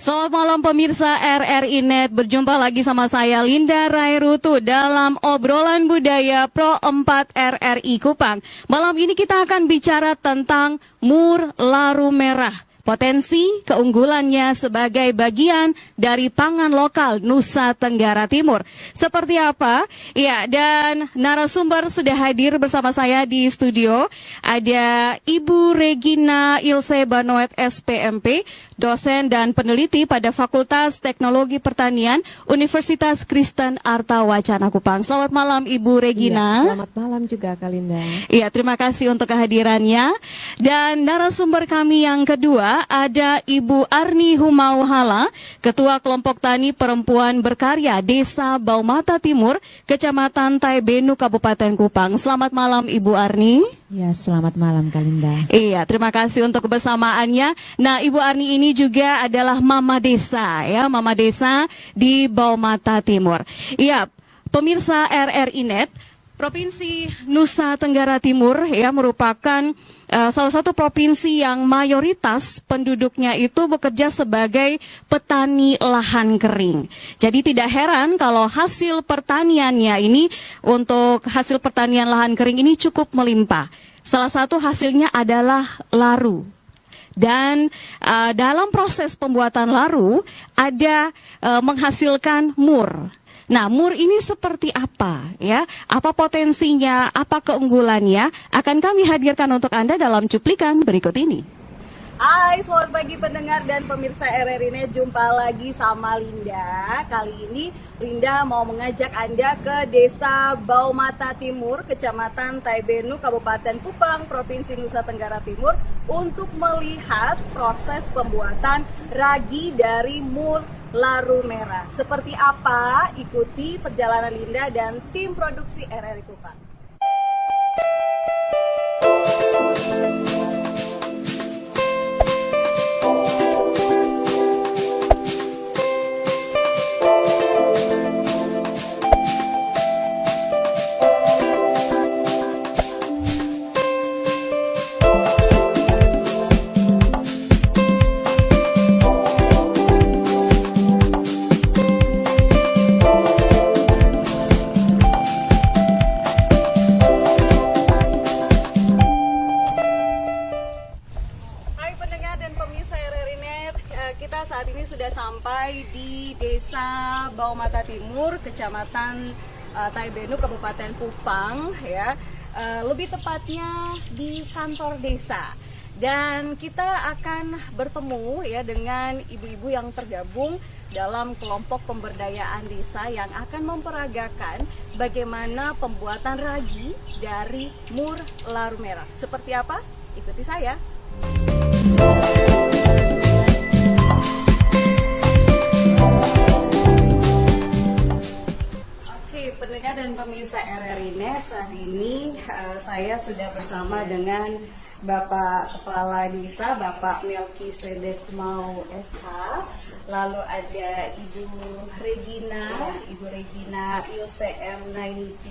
Selamat malam pemirsa RRI Net, berjumpa lagi sama saya Linda Rairutu dalam obrolan budaya Pro 4 RRI Kupang. Malam ini kita akan bicara tentang mur laru merah. Potensi keunggulannya sebagai bagian dari pangan lokal Nusa Tenggara Timur. Seperti apa? Ya, dan narasumber sudah hadir bersama saya di studio. Ada Ibu Regina Ilse Banoet SPMP, dosen dan peneliti pada Fakultas Teknologi Pertanian Universitas Kristen Arta Wacana Kupang. Selamat malam Ibu Regina. Ya, selamat malam juga Kak Linda. Iya, terima kasih untuk kehadirannya. Dan narasumber kami yang kedua ada Ibu Arni Humauhala, Ketua Kelompok Tani Perempuan Berkarya Desa Baumata Timur, Kecamatan Taibenu, Kabupaten Kupang. Selamat malam Ibu Arni. Ya, selamat malam Kak Linda. Iya, terima kasih untuk kebersamaannya. Nah, Ibu Arni ini juga adalah Mama Desa, ya, Mama Desa di Baumata Timur. Iya, pemirsa RRI Net, Provinsi Nusa Tenggara Timur ya merupakan salah satu provinsi yang mayoritas penduduknya itu bekerja sebagai petani lahan kering. Jadi tidak heran kalau hasil pertaniannya ini, untuk hasil pertanian lahan kering ini cukup melimpah. Salah satu hasilnya adalah laru. Dan dalam proses pembuatan laru ada menghasilkan mur. Nah, mur ini seperti apa ya? Apa potensinya, apa keunggulannya? Akan kami hadirkan untuk Anda dalam cuplikan berikut ini. Hai, selamat pagi pendengar dan pemirsa RRI Net, jumpa lagi sama Linda. Kali ini Linda mau mengajak Anda ke Desa Baumata Timur, Kecamatan Taibenu, Kabupaten Kupang, Provinsi Nusa Tenggara Timur, untuk melihat proses pembuatan ragi dari mur laru merah. Seperti apa? Ikuti perjalanan Linda dan tim produksi RRI Kupang. Kita saat ini sudah sampai di Desa Baumata Timur, Kecamatan Taibenu, Kabupaten Kupang, ya. Lebih tepatnya di kantor desa. Dan kita akan bertemu ya dengan ibu-ibu yang tergabung dalam kelompok pemberdayaan desa yang akan memperagakan bagaimana pembuatan ragi dari mur laru merah. Seperti apa? Ikuti saya. Pendengar dan pemirsa RRI Net, saat ini saya sudah bersama dengan Bapak Kepala Desa, Bapak Melkisedek Mau SH, lalu ada Ibu Regina Ilse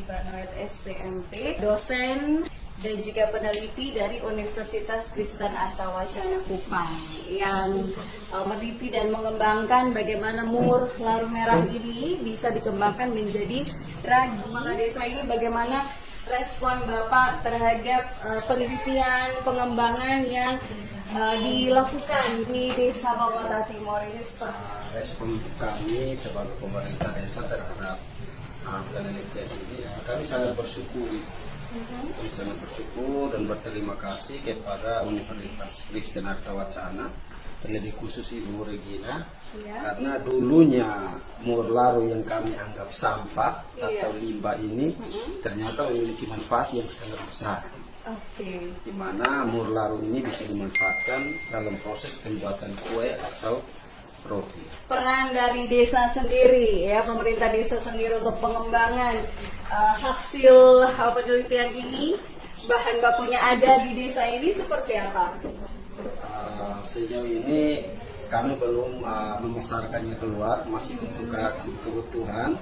Banoet SPMP, dosen dan juga peneliti dari Universitas Kristen Arta Wacana Kupang yang meneliti dan mengembangkan bagaimana mur laru merah ini bisa dikembangkan menjadi ragi. Maka desa ini bagaimana respon Bapak terhadap penelitian pengembangan yang dilakukan di Desa Baumata Timur ini seperti respon kami sebagai pemerintah desa terhadap penelitian ini, kami sangat bersyukur. Kami sangat bersyukur dan berterima kasih kepada Universitas Kristen Arta Wacana, lebih khusus Ibu Regina, karena dulunya mur laru yang kami anggap sampah atau limbah ini ternyata memiliki manfaat yang sangat besar. Di mana mur laru ini bisa dimanfaatkan dalam proses pembuatan kue atau roti. Peran dari desa sendiri, ya, pemerintah desa sendiri untuk pengembangan hasil penelitian ini, bahan bakunya ada di desa ini seperti apa? Sejauh ini kami belum memasarkannya keluar, masih untuk kebutuhan.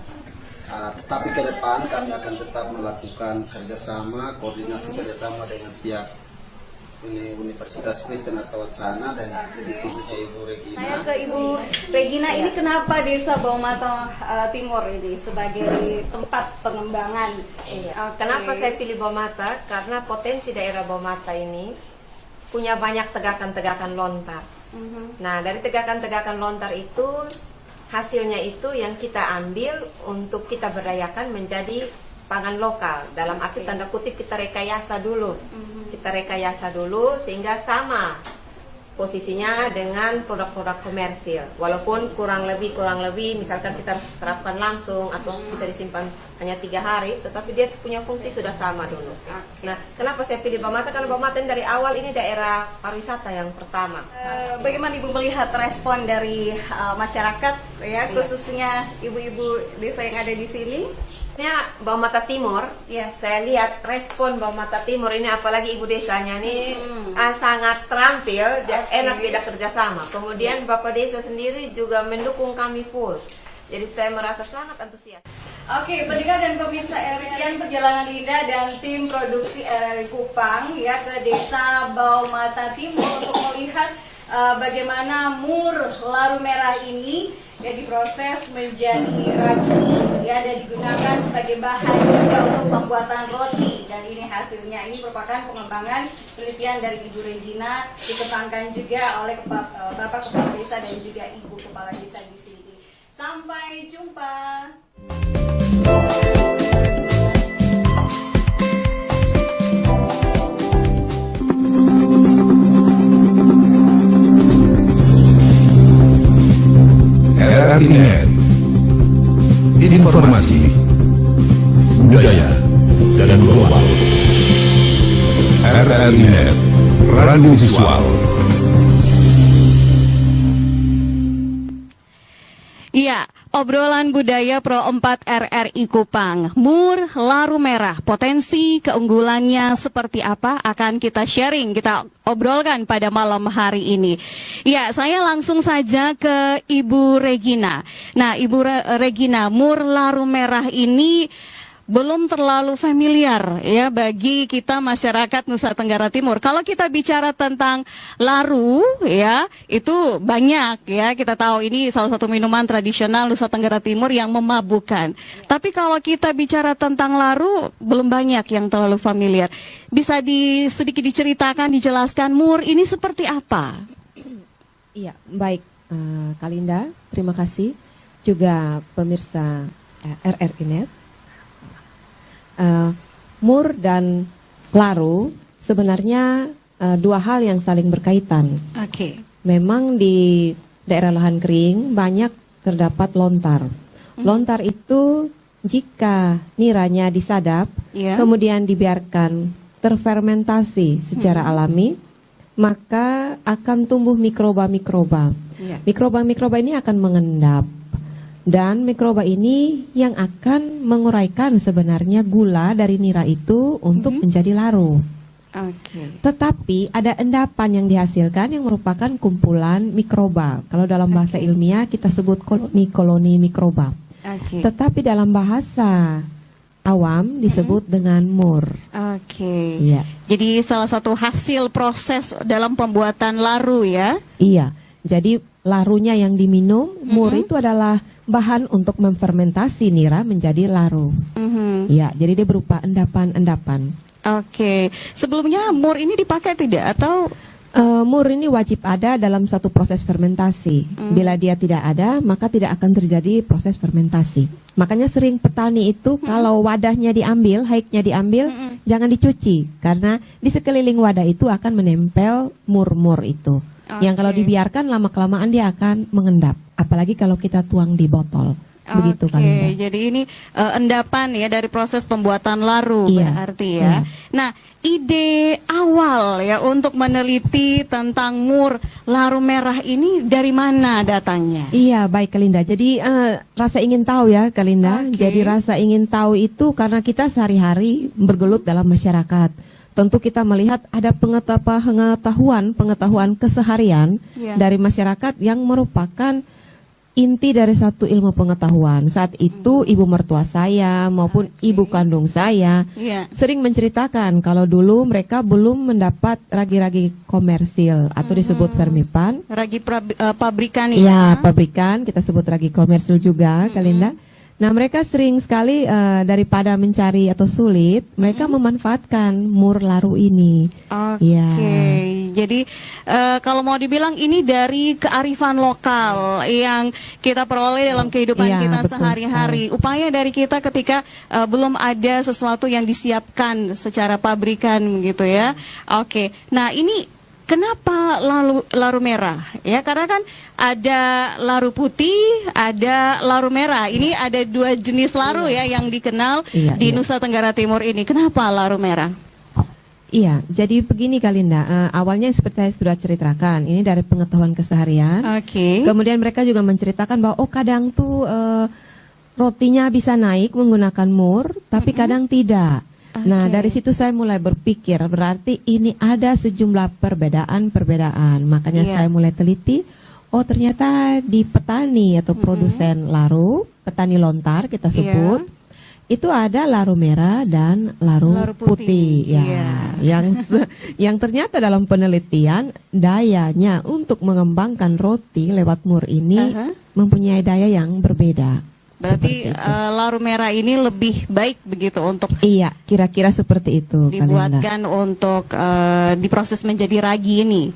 Tetapi ke depan kami akan tetap melakukan kerjasama, koordinasi kerjasama dengan pihak ini Universitas Kristen atau Wacana dan khususnya Ibu Regina. Saya ke Ibu Regina, ini kenapa Desa Baumata Timur ini sebagai tempat pengembangan? Kenapa saya pilih Baumata? Karena potensi daerah Baumata ini punya banyak tegakan-tegakan lontar. Nah, dari tegakan-tegakan lontar itu, hasilnya itu yang kita ambil untuk kita berdayakan menjadi pangan lokal. Dalam arti tanda kutip kita rekayasa dulu. Kita rekayasa dulu sehingga sama posisinya dengan produk-produk komersil. Walaupun kurang lebih misalkan kita terapkan langsung atau bisa disimpan hanya 3 hari, tetapi dia punya fungsi sudah sama dulu. Nah, kenapa saya pilih Baumata? Karena Baumata dari awal ini daerah pariwisata yang pertama. Bagaimana Ibu melihat respon dari masyarakat, ya, khususnya ibu-ibu desa yang ada di sini? Baumata Timur, saya lihat respon Baumata Timur ini, apalagi ibu desanya ini sangat terampil, enak beda kerjasama. Kemudian Bapak Desa sendiri juga mendukung kami full. Jadi saya merasa sangat antusias. Oke, pendengar dan pemirsa RRI, perjalanan Linda dan tim produksi RRI Kupang ya ke Desa Baumata Timur untuk melihat bagaimana mur laru merah ini ya diproses menjadi ragi ya dan digunakan sebagai bahan juga untuk pembuatan roti, dan ini hasilnya ini merupakan pengembangan penelitian dari Ibu Regina, dikembangkan juga oleh Bapak Kepala Desa dan juga Ibu Kepala Desa di sini. Sampai jumpa. RRI.net, informasi, budaya, dan global. RRI.net, radio visual. Iya, obrolan budaya Pro 4 RRI Kupang. Mur laru merah, potensi keunggulannya seperti apa akan kita sharing, kita obrolkan pada malam hari ini. Ya, saya langsung saja ke Ibu Regina. Nah, Ibu Regina, mur laru merah ini belum terlalu familiar ya bagi kita masyarakat Nusa Tenggara Timur. Kalau kita bicara tentang laru ya, itu banyak ya. Kita tahu ini salah satu minuman tradisional Nusa Tenggara Timur yang memabukkan. Tapi kalau kita bicara tentang laru, belum banyak yang terlalu familiar. Bisa sedikit diceritakan, dijelaskan mur ini seperti apa? Iya, baik Kalinda, terima kasih. Juga pemirsa RRI.net. Mur dan laru sebenarnya dua hal yang saling berkaitan. Oke. Memang di daerah lahan kering banyak terdapat lontar. Lontar itu jika niranya disadap, kemudian dibiarkan terfermentasi secara alami, maka akan tumbuh mikroba-mikroba. Mikroba-mikroba ini akan mengendap. Dan mikroba ini yang akan menguraikan sebenarnya gula dari nira itu untuk menjadi laru. Tetapi ada endapan yang dihasilkan yang merupakan kumpulan mikroba. Kalau dalam bahasa ilmiah kita sebut koloni mikroba. Tetapi dalam bahasa awam disebut dengan mur. Iya. Jadi salah satu hasil proses dalam pembuatan laru ya? Iya. Jadi larunya yang diminum, mur itu adalah bahan untuk memfermentasi nira menjadi laru. Ya, jadi dia berupa endapan-endapan. Sebelumnya mur ini dipakai tidak atau? Mur ini wajib ada dalam satu proses fermentasi. Bila dia tidak ada, maka tidak akan terjadi proses fermentasi. Makanya sering petani itu kalau wadahnya diambil, haiknya diambil, jangan dicuci. Karena di sekeliling wadah itu akan menempel mur-mur itu. Yang kalau dibiarkan lama-kelamaan dia akan mengendap. Apalagi kalau kita tuang di botol. Begitu Kalinda. Jadi ini endapan ya dari proses pembuatan laru berarti ya. Nah, ide awal ya untuk meneliti tentang mur laru merah ini dari mana datangnya? Iya, baik Kalinda. Jadi rasa ingin tahu ya Kalinda. Jadi rasa ingin tahu itu karena kita sehari-hari bergelut dalam masyarakat. Tentu kita melihat ada pengetahuan keseharian dari masyarakat yang merupakan inti dari satu ilmu pengetahuan. Saat itu ibu mertua saya maupun ibu kandung saya Iya. sering menceritakan kalau dulu mereka belum mendapat ragi-ragi komersil atau disebut Fermipan. Ragi pabrikan Ya, ya. pabrikan kita sebut ragi komersil juga, Kalinda. Nah, mereka sering sekali daripada mencari atau sulit, mereka memanfaatkan mur laru ini. Oke, Ya. jadi kalau mau dibilang ini dari kearifan lokal yang kita peroleh dalam kehidupan Iya, kita betul sehari-hari. Upaya dari kita ketika belum ada sesuatu yang disiapkan secara pabrikan gitu ya. Oke, nah ini kenapa laru merah? Ya karena kan ada laru putih, ada laru merah. Ini ada dua jenis laru ya yang dikenal Iya, di iya. Nusa Tenggara Timur ini. Kenapa laru merah? Iya, jadi begini Kalinda, awalnya seperti saya sudah ceritakan, ini dari pengetahuan keseharian. Oke. Kemudian mereka juga menceritakan bahwa kadang tuh rotinya bisa naik menggunakan mur, tapi kadang tidak. Nah, Oke. dari situ saya mulai berpikir, berarti ini ada sejumlah perbedaan. Makanya Iya. saya mulai teliti, oh ternyata di petani atau produsen laru, petani lontar kita sebut, itu ada laru merah dan laru, Laru putih. putih. Ya, Iya. yang ternyata dalam penelitian dayanya untuk mengembangkan roti lewat mur ini Aha. mempunyai daya yang berbeda. Berarti Seperti itu. laru merah ini lebih baik begitu untuk Iya, kira-kira seperti itu, Kalinda. dibuatkan untuk diproses menjadi ragi ini.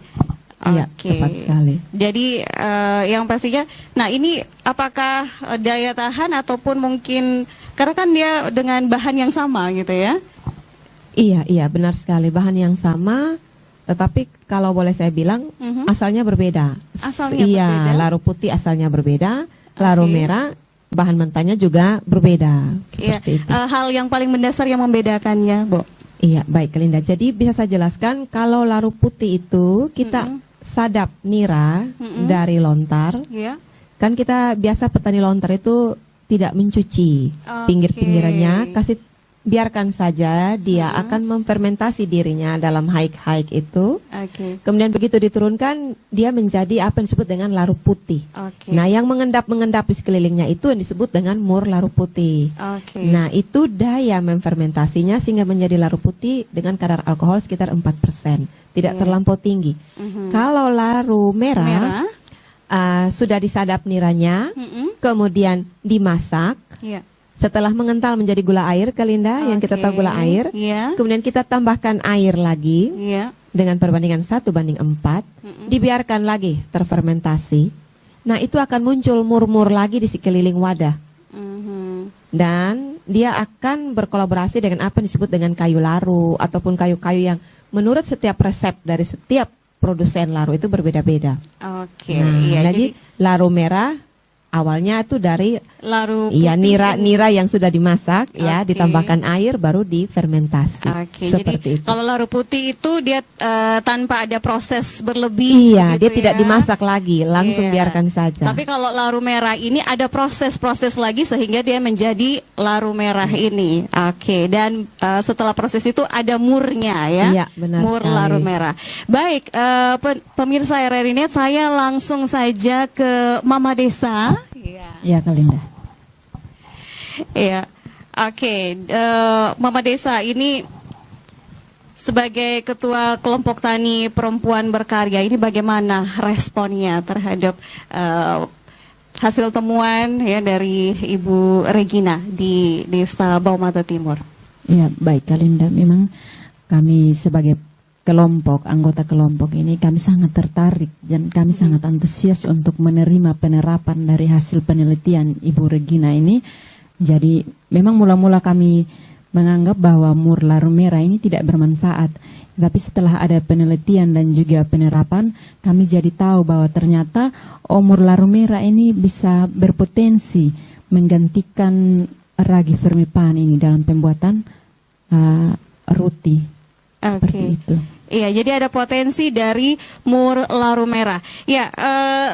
Iya, Oke. tepat sekali. Jadi yang pastinya, nah ini apakah daya tahan ataupun mungkin karena kan dia dengan bahan yang sama gitu ya? Iya, benar sekali. Bahan yang sama, tetapi kalau boleh saya bilang, asalnya berbeda. Asalnya Iya, berbeda? laru putih asalnya berbeda, laru Oke. merah, bahan mentahnya juga berbeda. Iya. Seperti itu. Hal yang paling mendasar yang membedakannya, Bu. Iya, baik Linda. Jadi bisa saya jelaskan kalau laru putih itu kita sadap nira dari lontar. Iya. Kan kita biasa petani lontar itu tidak mencuci Oke. pinggir-pinggirannya, kasih biarkan saja dia akan memfermentasi dirinya dalam haik-haik itu. Oke. Kemudian begitu diturunkan dia menjadi apa yang disebut dengan laru putih. Oke. Nah, yang mengendap-mengendap di sekelilingnya itu yang disebut dengan mur laru putih. Oke. Nah, itu daya memfermentasinya sehingga menjadi laru putih dengan kadar alkohol sekitar 4%. Tidak terlampau tinggi. Kalau laru merah, Merah. sudah disadap niranya, kemudian dimasak. Iya. Setelah mengental menjadi gula air, Kalinda, yang kita tahu gula air. Iya. Kemudian kita tambahkan air lagi Iya. dengan perbandingan 1:4. Dibiarkan lagi terfermentasi. Nah, itu akan muncul mur-mur lagi di sekeliling wadah. Dan dia akan berkolaborasi dengan apa yang disebut dengan kayu laru ataupun kayu-kayu yang menurut setiap resep dari setiap produsen laru itu berbeda-beda. Oke. Nah, Iya. jadi laru merah awalnya itu dari laru iya putih nira yang sudah dimasak ya, Oke. ditambahkan air baru difermentasi. Oke, Seperti jadi itu. kalau laru putih itu dia tanpa ada proses berlebih. Iya, begitu dia tidak ya. dimasak lagi, langsung Iya. biarkan saja. Tapi kalau laru merah ini ada proses-proses lagi sehingga dia menjadi laru merah ini. Oke, dan setelah proses itu ada murnya ya. Iya, benar Mur sekali. laru merah. Baik, pemirsa RRI Net, saya langsung saja ke Mama Desa. Iya. Ya, Kalinda. Iya, oke. Mama Desa ini sebagai ketua kelompok tani perempuan berkarya ini bagaimana responnya terhadap hasil temuan ya dari Ibu Regina di Desa Baumata Timur? Ya, baik Kalinda. Memang kami sebagai kelompok, anggota kelompok ini kami sangat tertarik dan kami sangat antusias untuk menerima penerapan dari hasil penelitian Ibu Regina ini. Jadi memang mula-mula kami menganggap bahwa mur laru merah ini tidak bermanfaat. Tapi setelah ada penelitian dan juga penerapan, kami jadi tahu bahwa ternyata mur laru merah ini bisa berpotensi menggantikan ragi Fermipan ini dalam pembuatan roti. Seperti Oke. itu. Iya, jadi ada potensi dari mur laru merah. Ya,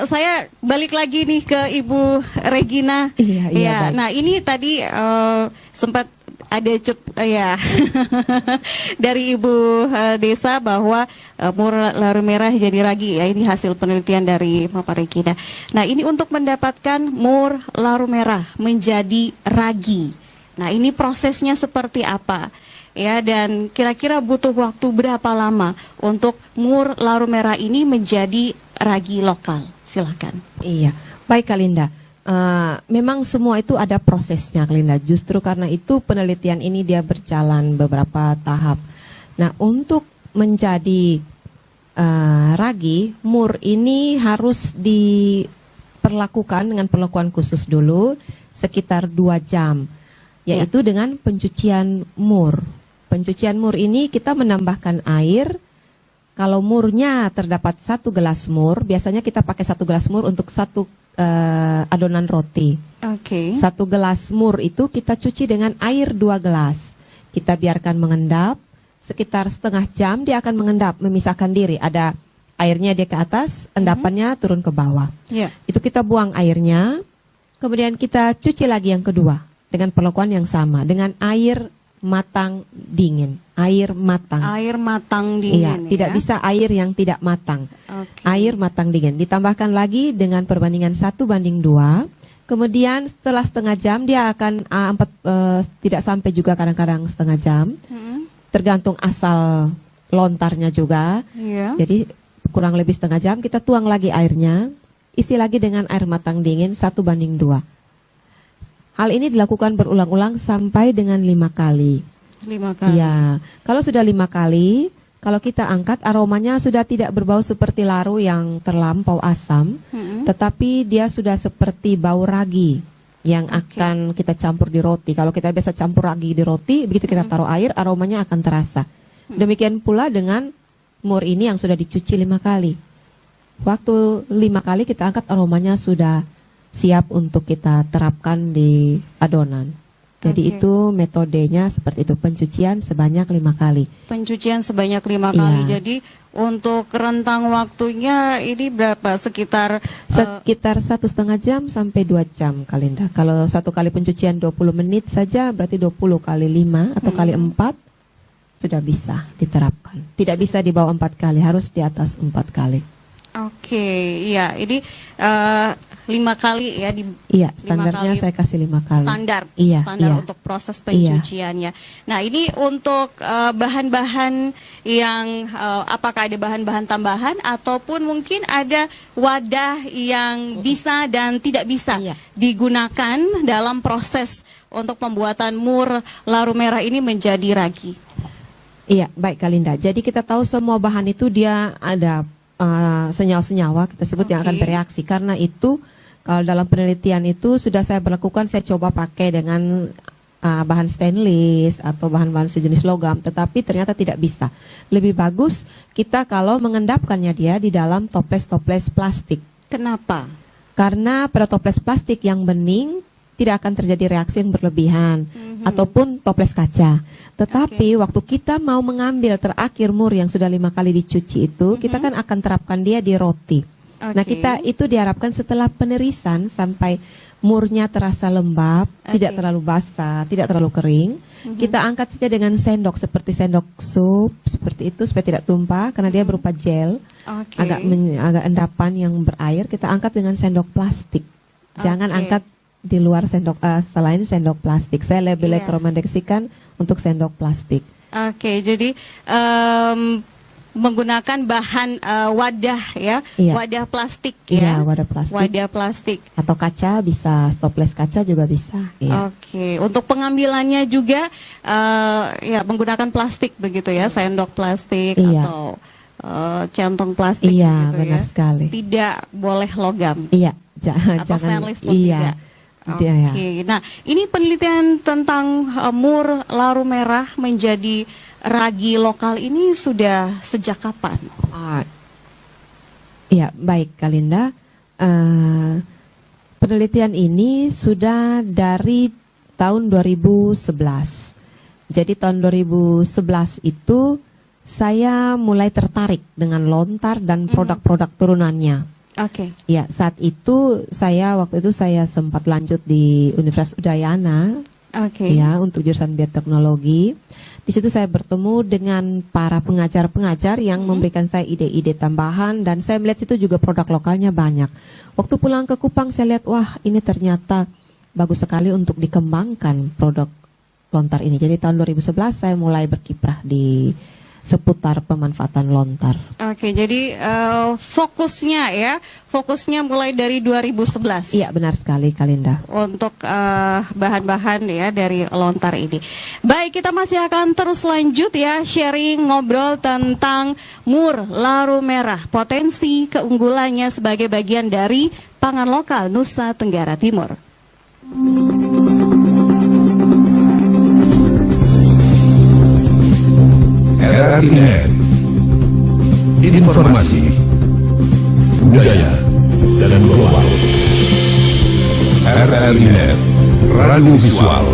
saya balik lagi nih ke Ibu Regina. Iya, Ya, baik. nah ini tadi sempat ada ya dari Ibu Desa bahwa mur laru merah jadi ragi ya, ini hasil penelitian dari Bapak Regina. Nah, ini untuk mendapatkan mur laru merah menjadi ragi. Nah, ini prosesnya seperti apa? Ya, dan kira-kira butuh waktu berapa lama untuk mur laru merah ini menjadi ragi lokal? Silakan. Iya, baik Kalinda. Memang semua itu ada prosesnya, Kalinda. Justru karena itu penelitian ini dia berjalan beberapa tahap. Nah, untuk menjadi ragi, mur ini harus diperlakukan dengan perlakuan khusus dulu sekitar 2 jam, yaitu dengan pencucian mur. Pencucian mur ini kita menambahkan air. Kalau murnya terdapat 1 gelas mur, biasanya kita pakai 1 gelas mur untuk 1 adonan roti. Oke. 1 gelas mur itu kita cuci dengan air 2 gelas. Kita biarkan mengendap sekitar setengah jam, dia akan mengendap, memisahkan diri. Ada airnya dia ke atas, endapannya turun ke bawah. Ya. Itu kita buang airnya, kemudian kita cuci lagi yang kedua dengan perlakuan yang sama dengan air matang dingin. Air matang. Air matang Iya, dingin. tidak bisa air yang tidak matang. Oke. Air matang dingin. Ditambahkan lagi dengan perbandingan 1:2. Kemudian setelah setengah jam dia akan tidak sampai juga kadang-kadang setengah jam. Tergantung asal lontarnya juga. Iya. Jadi kurang lebih setengah jam kita tuang lagi airnya. Isi lagi dengan air matang dingin 1:2. Hal ini dilakukan berulang-ulang sampai dengan 5 kali. 5 kali. Iya, kalau sudah 5 kali, kalau kita angkat aromanya sudah tidak berbau seperti laru yang terlampau asam, tetapi dia sudah seperti bau ragi yang akan kita campur di roti. Kalau kita biasa campur ragi di roti, begitu kita taruh air, aromanya akan terasa. Demikian pula dengan mur ini yang sudah dicuci 5 kali. Waktu 5 kali kita angkat, aromanya sudah siap untuk kita terapkan di adonan. Jadi Oke. itu metodenya seperti itu, pencucian sebanyak 5 kali. Pencucian sebanyak 5 kali. Iya. Jadi untuk rentang waktunya ini berapa? Sekitar Sekitar 1,5 jam sampai 2 jam, Kalinda. Kalau 1 kali pencucian 20 menit saja, berarti 20 kali 5 atau kali 4 sudah bisa diterapkan. Tidak bisa di bawah 4 kali, harus di atas 4 kali. Oke, iya. Ini 5 kali ya di Iya, 5 standarnya kali. saya kasih 5 kali. Standar Iya. untuk proses pencuciannya. Nah, ini untuk bahan-bahan yang apakah ada bahan-bahan tambahan ataupun mungkin ada wadah yang bisa dan tidak bisa Iya. digunakan dalam proses untuk pembuatan mur laru merah ini menjadi ragi. Iya, baik Kalinda. Jadi kita tahu semua bahan itu dia ada senyawa-senyawa kita sebut yang akan Oke. bereaksi. Karena itu kalau dalam penelitian itu sudah saya berlakukan, saya coba pakai dengan bahan stainless atau bahan-bahan sejenis logam, tetapi ternyata tidak bisa. Lebih bagus kita kalau mengendapkannya dia di dalam toples-toples plastik. Kenapa? Karena pada toples plastik yang bening tidak akan terjadi reaksi yang berlebihan ataupun toples kaca. Tetapi waktu kita mau mengambil terakhir mur yang sudah 5 kali dicuci itu, kita kan akan terapkan dia di roti. Nah, Oke. kita itu diharapkan setelah penerisan sampai murnya terasa lembab, tidak terlalu basah, tidak terlalu kering. Kita angkat saja dengan sendok seperti sendok sup seperti itu supaya tidak tumpah karena dia berupa gel. Oke. Agak endapan yang berair, kita angkat dengan sendok plastik. Jangan Oke. angkat di luar sendok selain sendok plastik. Saya lebih Iya. rekomendasikan untuk sendok plastik. Oke, jadi menggunakan bahan wadah ya, Iya. wadah plastik Iya, ya. wadah plastik. Wadah plastik. Atau kaca bisa, toples kaca juga bisa. Iya. Oke, untuk pengambilannya juga ya menggunakan plastik begitu ya, sendok plastik Iya. atau centong plastik Iya, begitu benar ya. sekali. Tidak boleh logam Iya, atau jangan. stainless pun Iya. tidak. Oke. Oke, nah ini penelitian tentang mur laru merah menjadi ragi lokal ini sudah sejak kapan? Iya, baik Kalinda. Penelitian ini sudah dari tahun 2011. Jadi tahun 2011 itu saya mulai tertarik dengan lontar dan produk-produk turunannya. Oke. Ya, saat itu waktu itu saya sempat lanjut di Universitas Udayana Oke. Ya, untuk jurusan bioteknologi. Di situ saya bertemu dengan para pengajar-pengajar yang memberikan saya ide-ide tambahan, dan saya melihat situ juga produk lokalnya banyak. Waktu pulang ke Kupang saya lihat, wah ini ternyata bagus sekali untuk dikembangkan produk lontar ini. Jadi tahun 2011 saya mulai berkiprah di seputar pemanfaatan lontar. Oke, jadi fokusnya mulai dari 2011. Iya, benar sekali Kalinda. Untuk bahan-bahan ya dari lontar ini. Baik, kita masih akan terus lanjut ya sharing ngobrol tentang Mur Laru Merah, potensi keunggulannya sebagai bagian dari pangan lokal Nusa Tenggara Timur. RRI.net. Informasi, budaya, dan global. RRI.net, radio visual.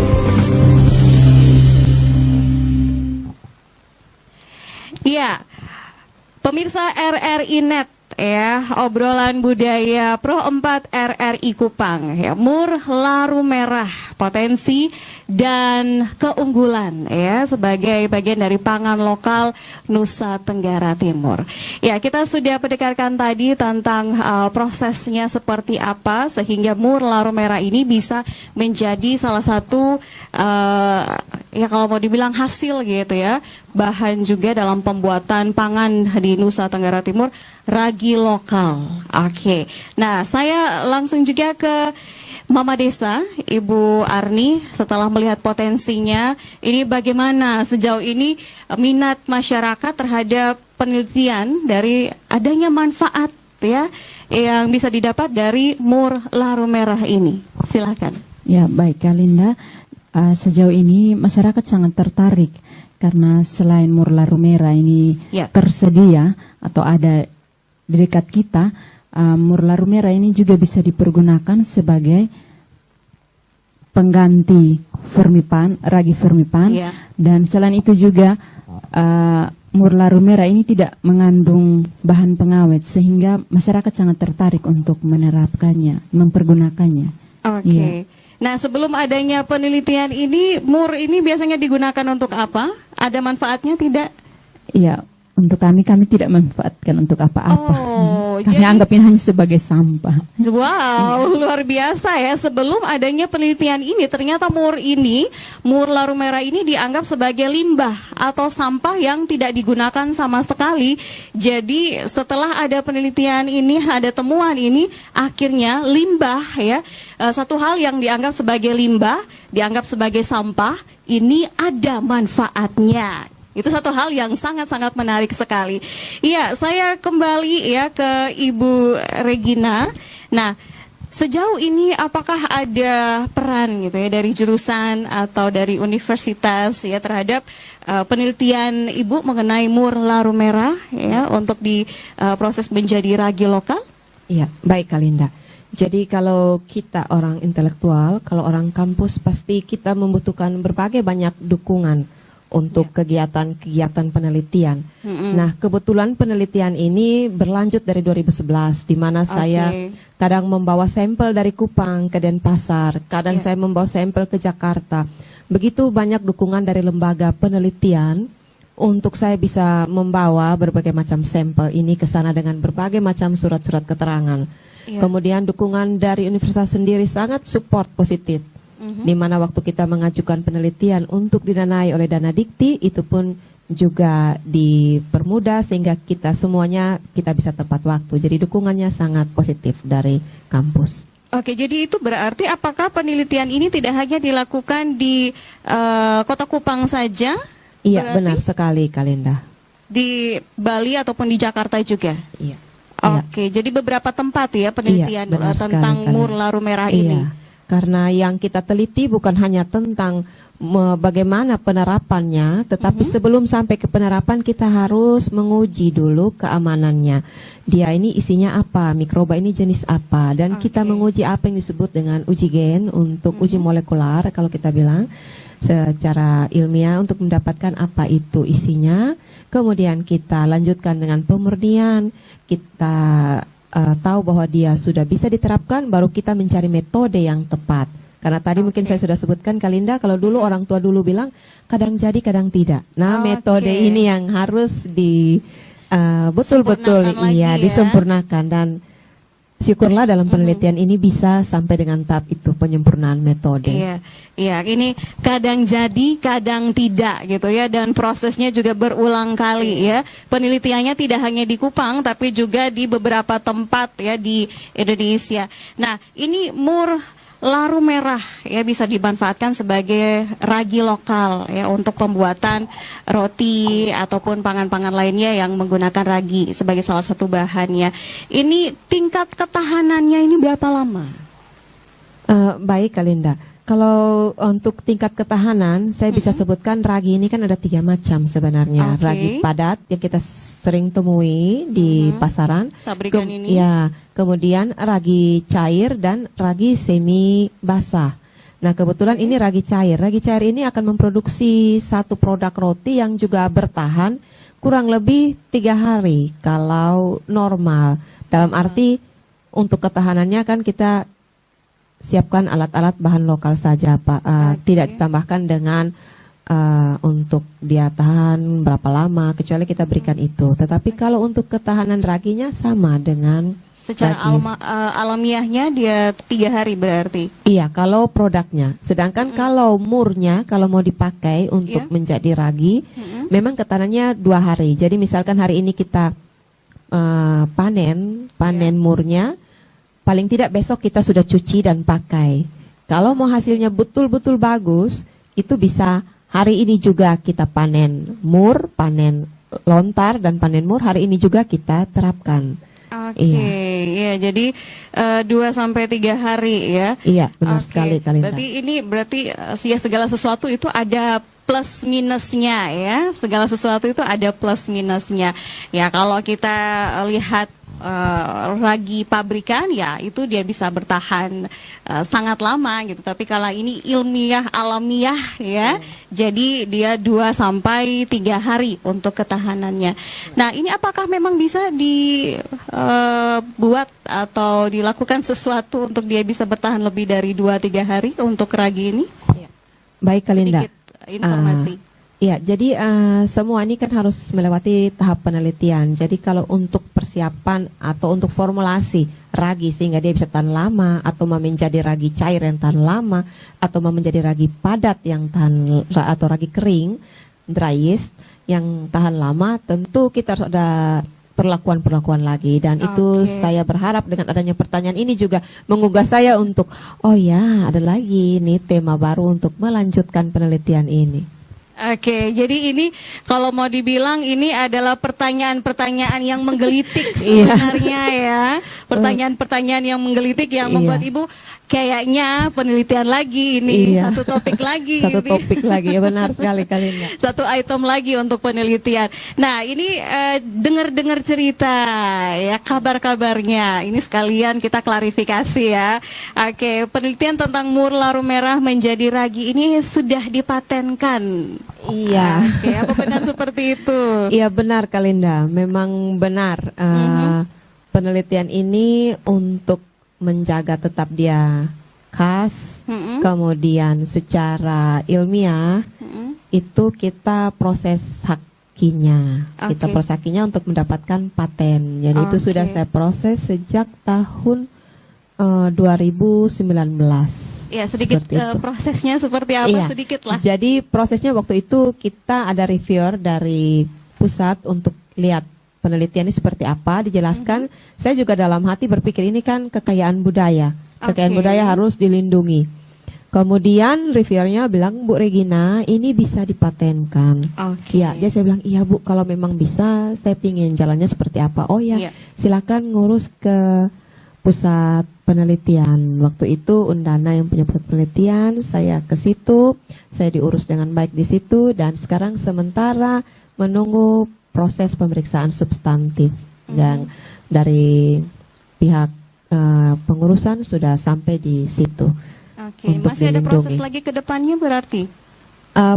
Iya, pemirsa RRI.net ya, obrolan budaya Pro 4 RRI Kupang ya, Mur Laru Merah, potensi dan keunggulan ya sebagai bagian dari pangan lokal Nusa Tenggara Timur. Ya, kita sudah mendengarkan tadi tentang prosesnya seperti apa sehingga Mur Laru Merah ini bisa menjadi salah satu ya kalau mau dibilang hasil gitu ya, bahan juga dalam pembuatan pangan di Nusa Tenggara Timur, ragi lokal. Oke. Nah, saya langsung juga ke Mama Desa, Ibu Arni, setelah melihat potensinya, ini bagaimana sejauh ini minat masyarakat terhadap penelitian dari adanya manfaat ya yang bisa didapat dari Mur Laru Merah ini. Silakan. Ya, baik Kalinda. Sejauh ini masyarakat sangat tertarik karena selain Mur Laru Merah ini tersedia atau ada di dekat kita, Mur Laru Merah ini juga bisa dipergunakan sebagai pengganti fermipan, ragi fermipan, dan selain itu juga Mur Laru Merah ini tidak mengandung bahan pengawet sehingga masyarakat sangat tertarik untuk menerapkannya, mempergunakannya. Oke. Iya. Nah, sebelum adanya penelitian ini, Mur ini biasanya digunakan untuk apa? Ada manfaatnya tidak? Iya, untuk kami tidak manfaatkan untuk apa-apa. Oh, Kami jadi- anggap ini hanya sebagai sampah. Wow, luar biasa ya. Sebelum adanya penelitian ini, ternyata Mur Laru Merah ini dianggap sebagai limbah atau sampah yang tidak digunakan sama sekali. Jadi setelah ada penelitian ini, ada temuan ini, akhirnya limbah ya, satu hal yang dianggap sebagai limbah, dianggap sebagai sampah, ini ada manfaatnya. Itu satu hal yang sangat-sangat menarik sekali. Iya, saya kembali ya ke Ibu Regina. Nah, sejauh ini apakah ada peran gitu ya dari jurusan atau dari universitas ya terhadap penelitian Ibu mengenai Mur Laru Merah ya untuk di proses menjadi ragi lokal? Iya, baik Kalinda. Jadi kalau kita orang intelektual, kalau orang kampus pasti kita membutuhkan berbagai banyak dukungan untuk kegiatan-kegiatan penelitian. Nah, kebetulan penelitian ini berlanjut dari 2011, di mana saya kadang membawa sampel dari Kupang ke Denpasar, kadang saya membawa sampel ke Jakarta. Begitu banyak dukungan dari lembaga penelitian untuk saya bisa membawa berbagai macam sampel ini ke sana dengan berbagai macam surat-surat keterangan. Kemudian dukungan dari universitas sendiri sangat support positif. Di mana waktu kita mengajukan penelitian untuk didanai oleh Dana Dikti, itu pun juga dipermudah sehingga kita semuanya kita bisa tepat waktu. Jadi dukungannya sangat positif dari kampus. Oke, jadi itu berarti apakah penelitian ini tidak hanya dilakukan di Kota Kupang saja? Iya, berarti benar sekali Kalinda. di Bali ataupun di Jakarta juga? Iya. Oke, jadi beberapa tempat ya penelitian benar tentang sekali, Mur Kalian. Laru Merah Iya. ini. Karena yang kita teliti bukan hanya tentang bagaimana penerapannya, tetapi sebelum sampai ke penerapan kita harus menguji dulu keamanannya. Dia ini isinya apa, mikroba ini jenis apa, dan kita menguji apa yang disebut dengan uji gen untuk uji molekular kalau kita bilang secara ilmiah untuk mendapatkan apa itu isinya. Kemudian kita lanjutkan dengan pemurnian, kita tahu bahwa dia sudah bisa diterapkan, baru kita mencari metode yang tepat. Karena tadi mungkin saya sudah sebutkan Kalinda, kalau dulu orang tua dulu bilang kadang jadi kadang tidak. Nah, metode ini yang harus betul-betul disempurnakan, dan syukurlah dalam penelitian ini bisa sampai dengan tahap itu, penyempurnaan metode. Iya, ini kadang jadi, kadang tidak gitu ya, dan prosesnya juga berulang kali ya. Penelitiannya tidak hanya di Kupang, tapi juga di beberapa tempat ya di Indonesia. Nah, ini mur laru merah ya bisa dimanfaatkan sebagai ragi lokal ya untuk pembuatan roti ataupun pangan-pangan lainnya yang menggunakan ragi sebagai salah satu bahannya. Ini tingkat ketahanannya ini berapa lama? Baik Kalinda, kalau untuk tingkat ketahanan saya bisa sebutkan ragi ini kan ada 3 macam sebenarnya. Ragi padat yang kita sering temui di pasaran, ya, kemudian ragi cair dan ragi semi basah. Nah, kebetulan ini ragi cair. Ragi cair ini akan memproduksi satu produk roti yang juga bertahan kurang lebih 3 hari kalau normal. Dalam arti untuk ketahanannya kan kita siapkan alat-alat bahan lokal saja, Pak. Tidak ditambahkan dengan untuk dia tahan berapa lama, kecuali kita berikan itu. Tetapi kalau untuk ketahanan raginya sama dengan secara alamiahnya dia 3 hari berarti. Iya, kalau produknya. Sedangkan kalau murnya, kalau mau dipakai untuk menjadi ragi, memang ketahanannya 2 hari. Jadi misalkan hari ini kita panen murnya, paling tidak besok kita sudah cuci dan pakai. Kalau mau hasilnya betul-betul bagus, itu bisa hari ini juga kita panen mur, panen lontar, dan panen mur hari ini juga kita terapkan. Iya, jadi 2-3 hari ya. Iya, benar sekali Kalinda. Berarti segala sesuatu itu ada plus minusnya ya. Segala sesuatu itu ada plus minusnya. Ya, kalau kita lihat ragi pabrikan ya itu dia bisa bertahan sangat lama gitu. Tapi kalau ini ilmiah alamiah ya, jadi dia 2-3 hari untuk ketahanannya. Nah, ini apakah memang bisa dibuat atau dilakukan sesuatu untuk dia bisa bertahan lebih dari 2-3 hari untuk ragi ini? Baik Kalinda. Sedikit informasi. Ya, jadi semua ini kan harus melewati tahap penelitian. Jadi kalau untuk persiapan atau untuk formulasi ragi sehingga dia bisa tahan lama, atau mau menjadi ragi cair yang tahan lama, atau mau menjadi ragi padat yang tahan, atau ragi kering, dry yeast yang tahan lama, tentu kita harus ada perlakuan-perlakuan lagi. Dan itu saya berharap dengan adanya pertanyaan ini juga menggugah saya untuk, oh ya, ada lagi nih tema baru untuk melanjutkan penelitian ini. Oke, jadi ini kalau mau dibilang ini adalah pertanyaan-pertanyaan yang menggelitik sebenarnya ya. Pertanyaan-pertanyaan yang menggelitik yang membuat Ibu kayaknya penelitian lagi ini, satu topik lagi. Satu topik lagi, ya benar sekali Kalinda. Satu item lagi untuk penelitian. Nah, ini dengar-dengar cerita ya, kabar-kabarnya. Ini sekalian kita klarifikasi ya. Oke, penelitian tentang mur laru merah menjadi ragi ini sudah dipatenkan. Iya. Oke, apa benar seperti itu? Iya benar Kalinda, memang benar. Penelitian ini untuk menjaga tetap dia khas, kemudian secara ilmiah itu kita proses hakinya, kita proses hakinya untuk mendapatkan paten. Jadi itu sudah saya proses sejak tahun 2019. Ya, sedikit prosesnya seperti apa? Iya. Sedikit lah. Jadi prosesnya waktu itu kita ada reviewer dari pusat untuk lihat penelitian ini seperti apa, dijelaskan. Saya juga dalam hati berpikir ini kan kekayaan budaya. Kekayaan budaya harus dilindungi. Kemudian reviewernya bilang, Bu Regina, ini bisa dipatenkan. Ya, jadi saya bilang, iya Bu, kalau memang bisa, saya pingin jalannya seperti apa. Oh ya, silakan ngurus ke pusat penelitian. Waktu itu Undana yang punya pusat penelitian, saya ke situ, saya diurus dengan baik di situ, dan sekarang sementara menunggu proses pemeriksaan substantif yang dari pihak pengurusan sudah sampai di situ. Masih ada proses lagi ke depannya berarti?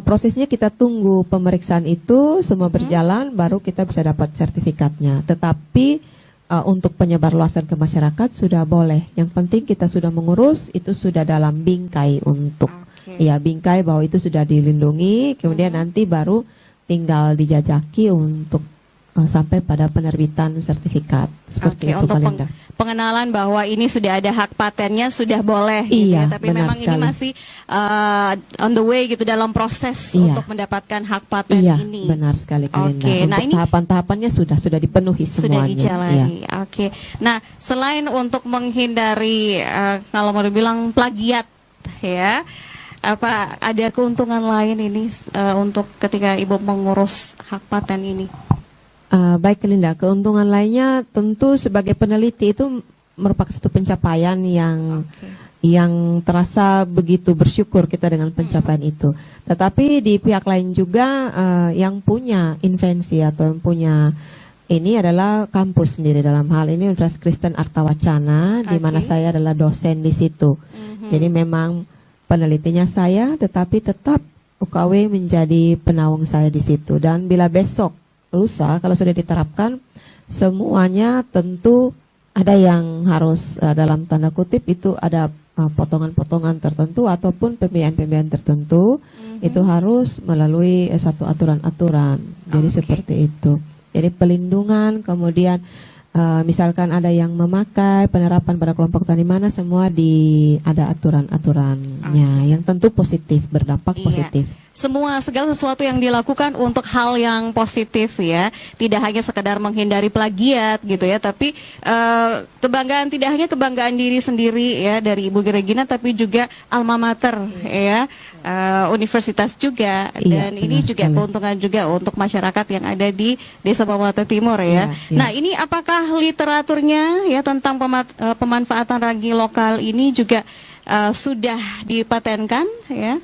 Prosesnya kita tunggu pemeriksaan itu semua berjalan, baru kita bisa dapat sertifikatnya. Tetapi untuk penyebarluasan ke masyarakat sudah boleh. Yang penting kita sudah mengurus itu sudah dalam bingkai untuk ya bingkai bahwa itu sudah dilindungi, kemudian nanti baru tinggal dijajaki untuk sampai pada penerbitan sertifikat seperti itu, untuk Kalinda. pengenalan bahwa ini sudah ada hak patennya sudah boleh gitu Iya, ya, tapi benar memang ini sekali. masih on the way gitu dalam proses Iya. untuk mendapatkan hak paten Iya, ini. benar sekali, Kalinda. Oke, nah Untuk ini tahapan-tahapannya sudah dipenuhi sudah semuanya. Iya. dijalani. Oke. Nah, selain untuk menghindari kalau mau dibilang plagiat ya, apa ada keuntungan lain ini untuk ketika Ibu mengurus hak paten ini? Baik, Linda, keuntungan lainnya tentu sebagai peneliti itu merupakan satu pencapaian yang terasa begitu bersyukur kita dengan pencapaian itu. Tetapi di pihak lain juga yang punya invensi atau yang punya ini adalah kampus sendiri, dalam hal ini Universitas Kristen Artawacana, di mana saya adalah dosen di situ. Jadi memang penelitinya saya, tetapi tetap UKW menjadi penaung saya di situ. Dan bila besok lusa kalau sudah diterapkan semuanya, tentu ada yang harus dalam tanda kutip itu ada potongan-potongan tertentu ataupun pembiayaan-pembiayaan tertentu itu harus melalui satu aturan-aturan. Jadi seperti itu. Jadi pelindungan, kemudian misalkan ada yang memakai penerapan pada kelompok tani mana, semua ada aturan-aturannya yang tentu positif, berdampak positif. Segala sesuatu yang dilakukan untuk hal yang positif ya, tidak hanya sekedar menghindari plagiat gitu ya, tapi kebanggaan, tidak hanya kebanggaan diri sendiri ya dari Ibu Regina, tapi juga alma mater ya, universitas juga, dan ini juga keuntungan juga untuk masyarakat yang ada di Desa Bawamata Timur ya. Nah, ini apakah literaturnya ya tentang pemanfaatan ragi lokal ini juga sudah dipatenkan ya?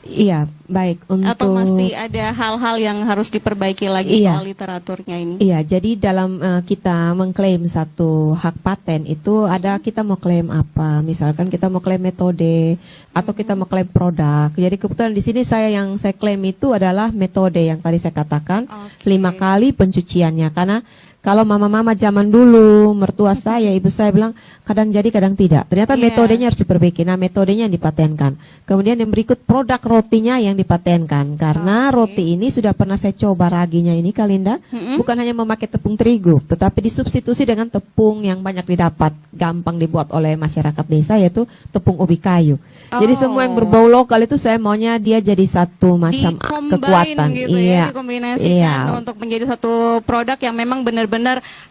Iya, baik. Atau masih ada hal-hal yang harus diperbaiki lagi soal literaturnya ini? Iya, jadi dalam kita mengklaim satu hak paten itu ada kita mau klaim apa, misalkan kita mau klaim metode atau kita mau klaim produk. Jadi kebetulan di sini yang saya klaim itu adalah metode yang tadi saya katakan 5 kali pencuciannya, karena kalau mama-mama zaman dulu, mertua saya, ibu saya bilang kadang jadi kadang tidak. Ternyata metodenya harus diperbaiki. Nah, metodenya yang dipatenkan. Kemudian yang berikut produk rotinya yang dipatenkan. Karena roti ini sudah pernah saya coba raginya ini, Kalinda. Bukan hanya memakai tepung terigu, tetapi disubstitusi dengan tepung yang banyak didapat, gampang dibuat oleh masyarakat desa, yaitu tepung ubi kayu. Jadi semua yang berbau lokal itu saya maunya dia jadi satu macam kekuatan. Gitu ya, dikombinasikan untuk menjadi satu produk yang memang benar-benar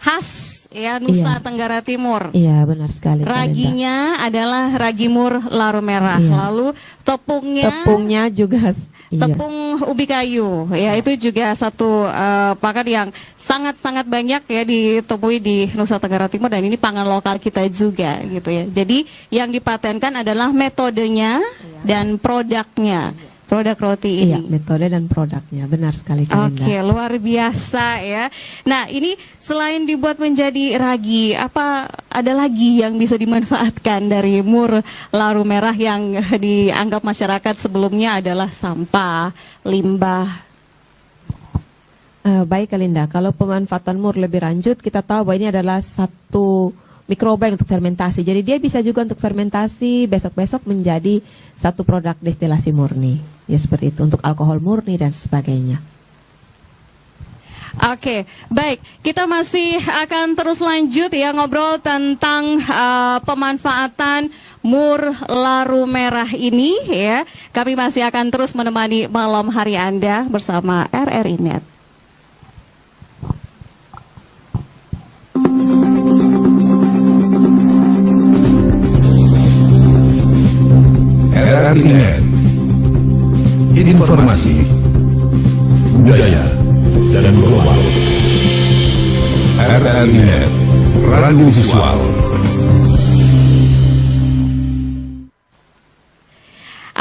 khas ya Nusa Tenggara Timur. Iya, benar sekali. Raginya adalah ragi mur laru merah. Lalu tepungnya juga tepung ubi kayu ya, itu juga satu pakan yang sangat-sangat banyak ya ditemui di Nusa Tenggara Timur, dan ini pangan lokal kita juga gitu ya. Jadi yang dipatenkan adalah metodenya dan produknya. Produk roti ini. Iya, metode dan produknya, benar sekali, Kalinda. Oke, luar biasa ya. Nah, ini selain dibuat menjadi ragi, apa ada lagi yang bisa dimanfaatkan dari mur laru merah yang dianggap masyarakat sebelumnya adalah sampah, limbah? Baik, Kalinda, kalau pemanfaatan mur lebih lanjut, kita tahu bahwa ini adalah satu mikroba untuk fermentasi. Jadi dia bisa juga untuk fermentasi besok-besok menjadi satu produk destilasi murni. Ya seperti itu, untuk alkohol murni dan sebagainya. Oke, baik. Kita masih akan terus lanjut ya ngobrol tentang pemanfaatan mur laru merah ini ya. Kami masih akan terus menemani malam hari Anda bersama RRI Net. RRI Net. Informasi, budaya, dan global. RRI Net, radio visual.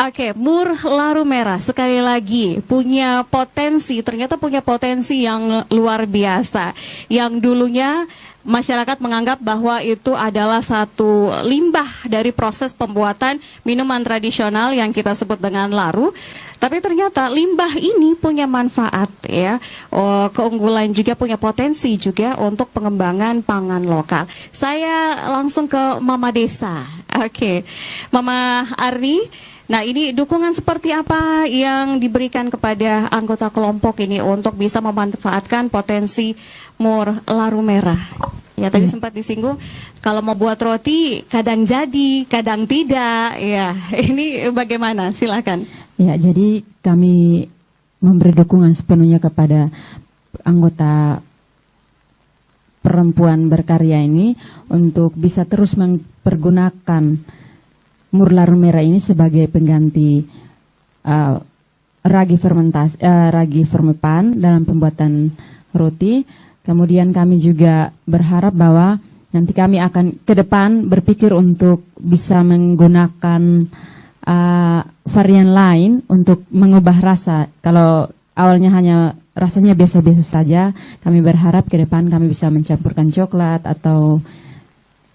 Oke, mur laru merah sekali lagi punya potensi, ternyata punya potensi yang luar biasa. Yang dulunya masyarakat menganggap bahwa itu adalah satu limbah dari proses pembuatan minuman tradisional yang kita sebut dengan laru. Tapi ternyata limbah ini punya manfaat ya, keunggulan juga, punya potensi juga untuk pengembangan pangan lokal. Saya langsung ke Mama Desa. Oke, Mama Arni. Nah, ini dukungan seperti apa yang diberikan kepada anggota kelompok ini untuk bisa memanfaatkan potensi mur laru merah? Ya, tadi sempat disinggung kalau mau buat roti kadang jadi, kadang tidak. Ya, ini bagaimana? Silakan. Ya, jadi kami memberi dukungan sepenuhnya kepada anggota perempuan berkarya ini untuk bisa terus mempergunakan mur laru merah ini sebagai pengganti ragi fermenpan dalam pembuatan roti. Kemudian kami juga berharap bahwa nanti kami akan ke depan berpikir untuk bisa menggunakan varian lain untuk mengubah rasa. Kalau awalnya hanya rasanya biasa-biasa saja, kami berharap ke depan kami bisa mencampurkan coklat atau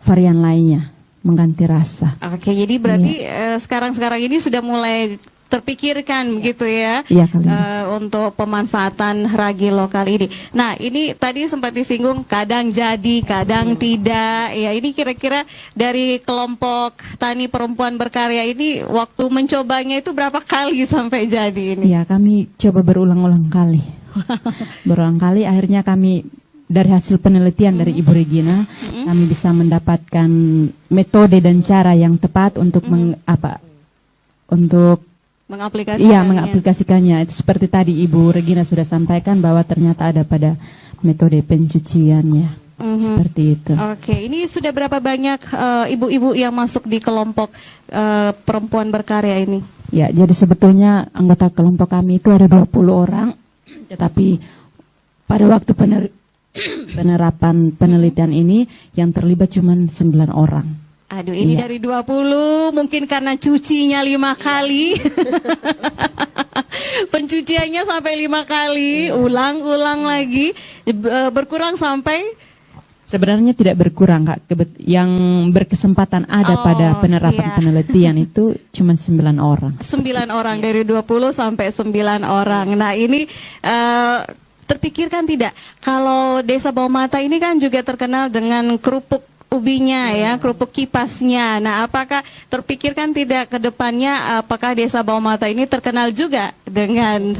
varian lainnya mengganti rasa. Oke, jadi berarti sekarang-sekarang ini sudah mulai terpikirkan begitu ya, untuk pemanfaatan ragi lokal ini. Nah, ini tadi sempat disinggung kadang jadi, kadang tidak. Ya, ini kira-kira dari kelompok tani perempuan berkarya ini waktu mencobanya itu berapa kali sampai jadi ini? Ya, kami coba berulang-ulang kali. Berulang kali, akhirnya kami dari hasil penelitian dari Ibu Regina, kami bisa mendapatkan metode dan cara yang tepat untuk mengaplikasikannya. Itu seperti tadi Ibu Regina sudah sampaikan bahwa ternyata ada pada metode pencuciannya. Seperti itu. Oke, ini sudah berapa banyak ibu-ibu yang masuk di kelompok perempuan berkarya ini? Ya, jadi sebetulnya anggota kelompok kami itu ada 20 orang, tetapi pada waktu penerapan penelitian ini yang terlibat cuma 9 orang. Aduh, ini dari 20 mungkin karena cucinya 5 kali. Pencuciannya sampai 5 kali, ulang-ulang lagi, berkurang sampai sebenarnya tidak berkurang, Kak. Yang berkesempatan ada pada penerapan penelitian itu cuma 9 orang. 9 orang dari 20 sampai 9 orang. Nah, ini terpikirkan tidak kalau Desa Baumata ini kan juga terkenal dengan kerupuk ubinya ya, kerupuk kipasnya. Nah, apakah terpikirkan tidak ke depannya apakah Desa Baumata ini terkenal juga dengan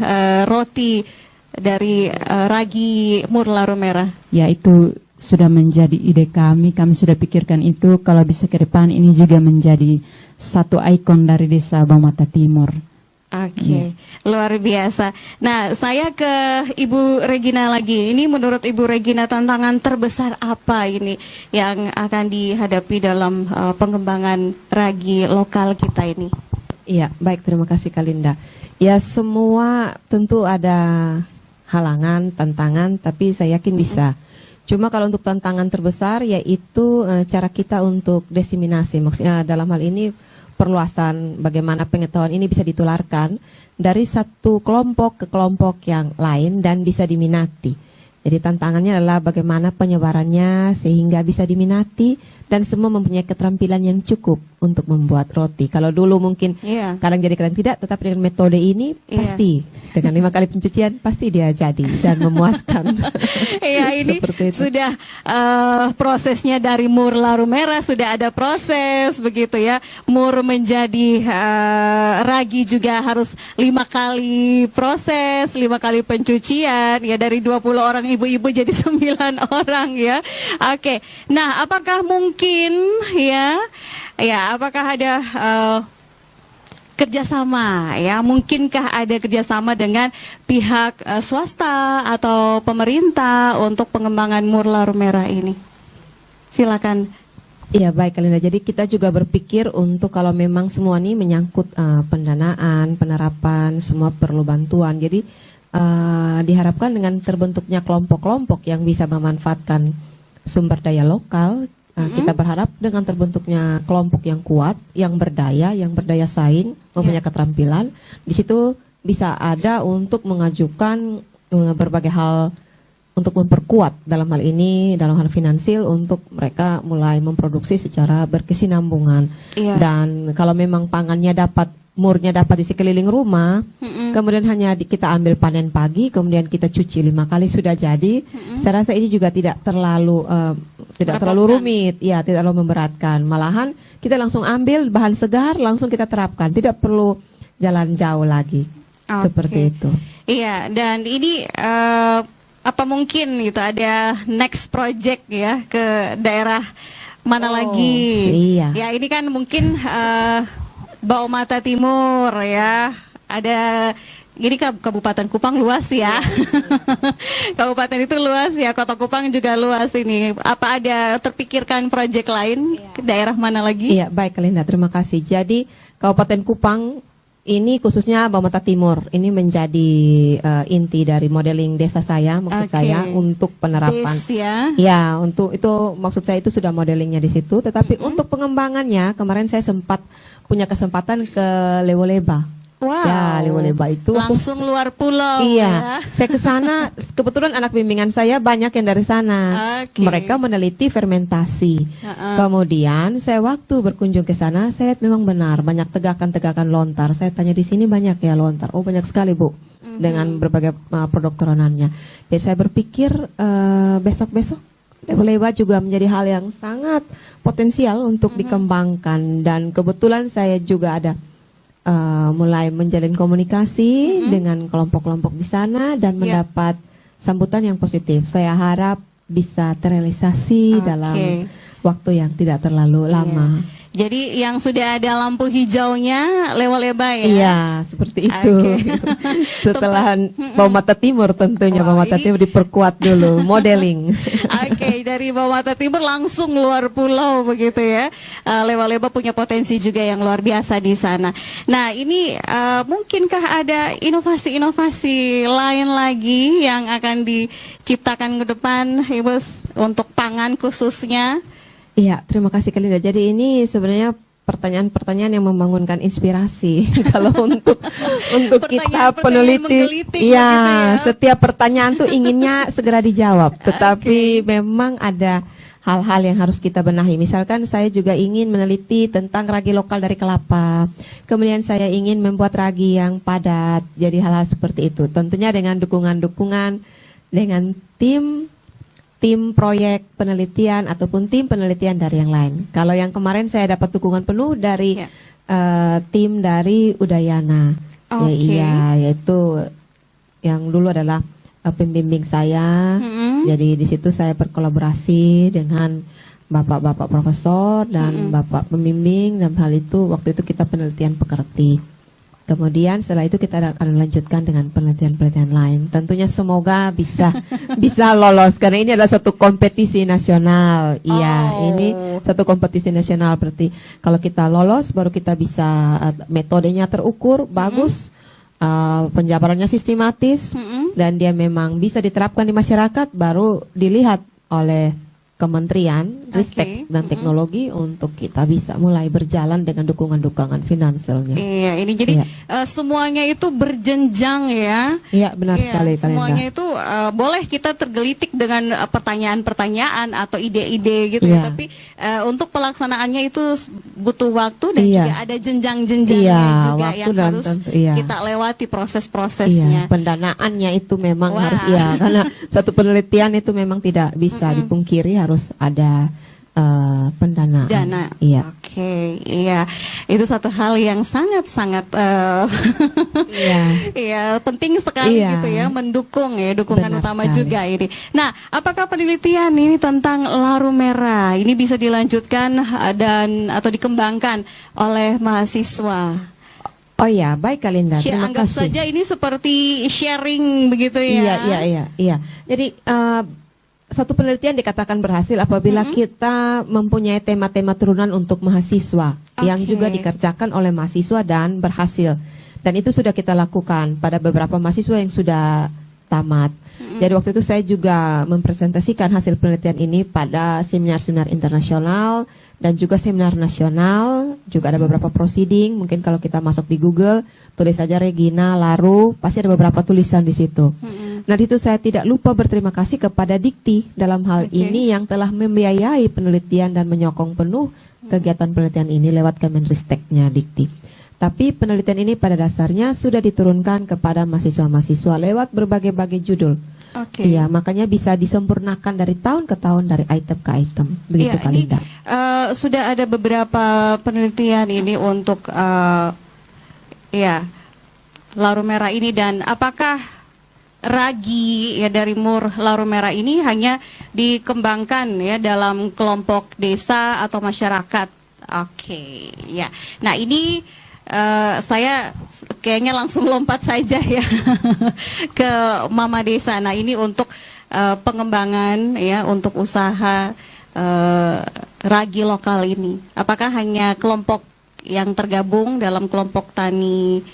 roti dari ragi mur laru merah? Ya, itu sudah menjadi ide kami sudah pikirkan itu kalau bisa ke depan ini juga menjadi satu ikon dari Desa Baumata Timur. Oke, luar biasa. Nah, saya ke Ibu Regina lagi. Ini menurut Ibu Regina tantangan terbesar apa ini yang akan dihadapi dalam pengembangan ragi lokal kita ini? Iya, baik, terima kasih Kak Linda. Ya, semua tentu ada halangan, tantangan, tapi saya yakin bisa. Cuma kalau untuk tantangan terbesar yaitu cara kita untuk diseminasi. Maksudnya dalam hal ini perluasan bagaimana pengetahuan ini bisa ditularkan dari satu kelompok ke kelompok yang lain dan bisa diminati. Jadi tantangannya adalah bagaimana penyebarannya sehingga bisa diminati dan semua mempunyai keterampilan yang cukup untuk membuat roti. Kalau dulu mungkin kadang jadi kadang tidak, tetapi dengan metode ini pasti dengan 5 kali pencucian pasti dia jadi dan memuaskan. Iya, ini sudah prosesnya dari mur laru merah sudah ada proses begitu ya. Mur menjadi ragi juga harus 5 kali proses, 5 kali pencucian ya, dari 20 orang ibu-ibu jadi 9 orang ya. Oke. Nah, apakah mungkin apakah ada kerjasama ya, mungkinkah ada kerjasama dengan pihak swasta atau pemerintah untuk pengembangan mur laru merah ini? Silakan. Iya, baik Kalina. Jadi kita juga berpikir untuk kalau memang semua ini menyangkut pendanaan, penerapan, semua perlu bantuan. Jadi diharapkan dengan terbentuknya kelompok-kelompok yang bisa memanfaatkan sumber daya lokal, kita berharap dengan terbentuknya kelompok yang kuat, yang berdaya saing, mempunyai keterampilan, di situ bisa ada untuk mengajukan berbagai hal untuk memperkuat dalam hal ini, dalam hal finansial untuk mereka mulai memproduksi secara berkesinambungan. Dan kalau memang pangannya dapat murnya dapat di sekeliling rumah, kemudian hanya kita ambil panen pagi, kemudian kita cuci 5 kali sudah jadi. Saya rasa ini juga tidak terlalu rumit, ya, tidak terlalu memberatkan. Malahan kita langsung ambil bahan segar, langsung kita terapkan, tidak perlu jalan jauh lagi. Seperti itu. Iya, dan ini apa mungkin gitu ada next project ya ke daerah mana lagi? Iya. Ya ini kan mungkin Bau Mata Timur ya. Ada ini Kabupaten Kupang luas ya. Kabupaten itu luas ya, Kota Kupang juga luas ini. Apa ada terpikirkan proyek lain ke daerah mana lagi? Iya, baik Linda, terima kasih. Jadi Kabupaten Kupang ini khususnya Bau Mata Timur ini menjadi inti dari modeling desa saya, maksud saya untuk penerapan. Ya, untuk itu maksud saya itu sudah modelingnya di situ. Tetapi untuk pengembangannya kemarin saya sempat punya kesempatan ke Lewoleba. Wow. Ya, Lewoleba itu langsung luar pulau. Iya, ya. saya ke sana kebetulan anak bimbingan saya banyak yang dari sana. Mereka meneliti fermentasi. Kemudian saya waktu berkunjung ke sana, saya lihat memang benar banyak tegakan-tegakan lontar. Saya tanya di sini banyak ya lontar. Oh, banyak sekali, Bu. Dengan berbagai produk turunannya. Jadi saya berpikir besok-besok Lewoleba juga menjadi hal yang sangat potensial untuk dikembangkan, dan kebetulan saya juga ada mulai menjalin komunikasi dengan kelompok-kelompok di sana dan mendapat sambutan yang positif. Saya harap bisa terrealisasi dalam waktu yang tidak terlalu lama. Jadi yang sudah ada lampu hijaunya Lewoleba ya? Iya, seperti itu. Setelah Bau Mata Timur tentunya, Bau Mata Timur diperkuat dulu, modeling. Dari Bau Mata Timur langsung luar pulau begitu ya. Lewoleba punya potensi juga yang luar biasa di sana. Nah ini mungkinkah ada inovasi-inovasi lain lagi yang akan diciptakan ke depan, Ibu, untuk pangan khususnya? Iya, terima kasih Kak Linda. Jadi ini sebenarnya pertanyaan-pertanyaan yang membangunkan inspirasi. Kalau untuk kita peneliti, ya, setiap pertanyaan tuh inginnya segera dijawab. Tetapi memang ada hal-hal yang harus kita benahi. Misalkan saya juga ingin meneliti tentang ragi lokal dari kelapa. Kemudian saya ingin membuat ragi yang padat. Jadi hal-hal seperti itu. Tentunya dengan dukungan-dukungan dengan tim proyek penelitian ataupun tim penelitian dari yang lain. Kalau yang kemarin saya dapat dukungan penuh dari tim dari Udayana. Yaitu yang dulu adalah pembimbing saya. Jadi di situ saya berkolaborasi dengan bapak-bapak profesor dan bapak pembimbing, dan hal itu waktu itu kita penelitian pekerti. Kemudian setelah itu kita akan melanjutkan dengan penelitian-penelitian lain. Tentunya semoga bisa lolos karena ini adalah satu kompetisi nasional. Iya, ini satu kompetisi nasional, berarti kalau kita lolos baru kita bisa metodenya terukur bagus, penjabarannya sistematis, dan dia memang bisa diterapkan di masyarakat, baru dilihat oleh Kementerian Ristek dan Teknologi untuk kita bisa mulai berjalan dengan dukungan-dukungan finansialnya. Iya, ini jadi semuanya itu berjenjang ya. Iya, benar sekali. Semuanya itu boleh kita tergelitik dengan pertanyaan-pertanyaan atau ide-ide gitu ya. Tapi untuk pelaksanaannya itu butuh waktu dan juga ada jenjang-jenjangnya juga yang harus kita lewati proses-prosesnya. Pendanaannya itu memang harus karena satu penelitian itu memang tidak bisa dipungkiri, harus ada pendanaan. Iya. Itu satu hal yang sangat-sangat penting sekali gitu ya, mendukung ya, dukungan Benar utama sekali. juga ini. Nah, apakah penelitian ini tentang laru merah ini bisa dilanjutkan atau dikembangkan oleh mahasiswa? Oh ya, baik Kak Linda, terima Anggap kasih. saja ini seperti sharing begitu ya. Iya. Jadi satu penelitian dikatakan berhasil apabila kita mempunyai tema-tema turunan untuk mahasiswa yang juga dikerjakan oleh mahasiswa dan berhasil. Dan itu sudah kita lakukan pada beberapa mahasiswa yang sudah tamat. Jadi waktu itu saya juga mempresentasikan hasil penelitian ini pada seminar-seminar internasional dan juga seminar nasional. Juga ada beberapa proceeding. Mungkin kalau kita masuk di Google, tulis saja Regina Laru, pasti ada beberapa tulisan di situ. Nah, di situ saya tidak lupa berterima kasih kepada Dikti dalam hal ini yang telah membiayai penelitian dan menyokong penuh kegiatan penelitian ini lewat Kemenristeknya Dikti. Tapi penelitian ini pada dasarnya sudah diturunkan kepada mahasiswa-mahasiswa lewat berbagai-bagai judul. Oke. Iya, makanya bisa disempurnakan dari tahun ke tahun, dari item ke item. Begitu Iya, Kak ini Linda. sudah ada beberapa penelitian ini untuk ya laru merah ini, dan apakah ragi ya dari mur laru merah ini hanya dikembangkan ya dalam kelompok desa atau masyarakat? Oke, ya. Nah ini saya kayaknya langsung lompat saja ya ke Mama Desa. Nah ini untuk pengembangan ya untuk usaha ragi lokal ini. Apakah hanya kelompok yang tergabung dalam kelompok tani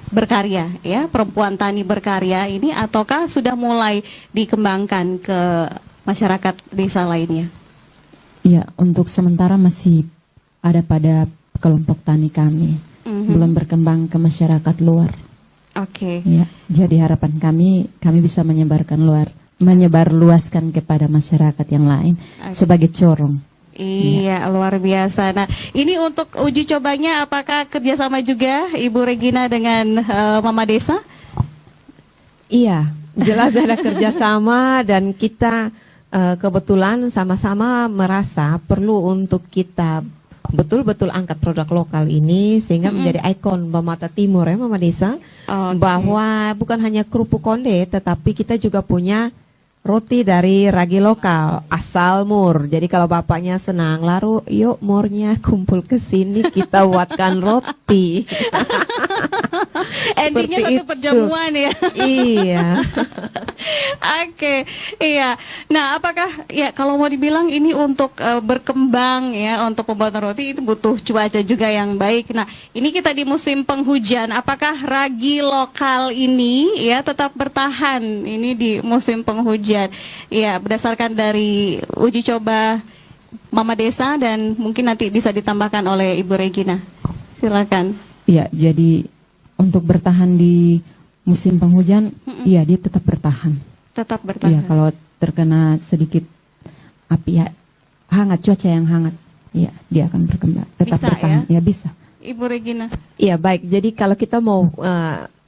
berkarya ya, perempuan tani berkarya ini, ataukah sudah mulai dikembangkan ke masyarakat desa lainnya? Iya, untuk sementara masih ada pada kelompok tani kami, belum berkembang ke masyarakat luar. Oke. Ya, jadi harapan kami bisa menyebar luaskan kepada masyarakat yang lain sebagai corong. Iya, luar biasa. Nah, ini untuk uji cobanya apakah kerjasama juga Ibu Regina dengan Mama Desa? Iya, jelas ada kerjasama dan kita kebetulan sama-sama merasa perlu untuk kita betul-betul angkat produk lokal ini sehingga menjadi ikon Baumata Timur ya Mama Desa. Bahwa bukan hanya kerupuk konde tetapi kita juga punya roti dari ragi lokal asal Mur. Jadi kalau bapaknya senang laru, yuk Murnya kumpul ke sini kita buatkan roti. Endingnya Seperti satu itu. perjamuan ya. Iya. Oke, iya. Nah, apakah ya kalau mau dibilang ini untuk berkembang ya untuk pembuatan roti itu butuh cuaca juga yang baik. Nah, ini kita di musim penghujan. Apakah ragi lokal ini ya tetap bertahan ini di musim penghujan? Ya, berdasarkan dari uji coba Mama Desa dan mungkin nanti bisa ditambahkan oleh Ibu Regina. Silakan. Iya, jadi untuk bertahan di musim penghujan, iya dia tetap bertahan. Tetap bertahan. Iya, kalau terkena sedikit api hangat, cuaca yang hangat, iya dia akan berkembang, tetap Bisa, bertahan. Ya bisa. Ibu Regina. Iya baik, jadi kalau kita mau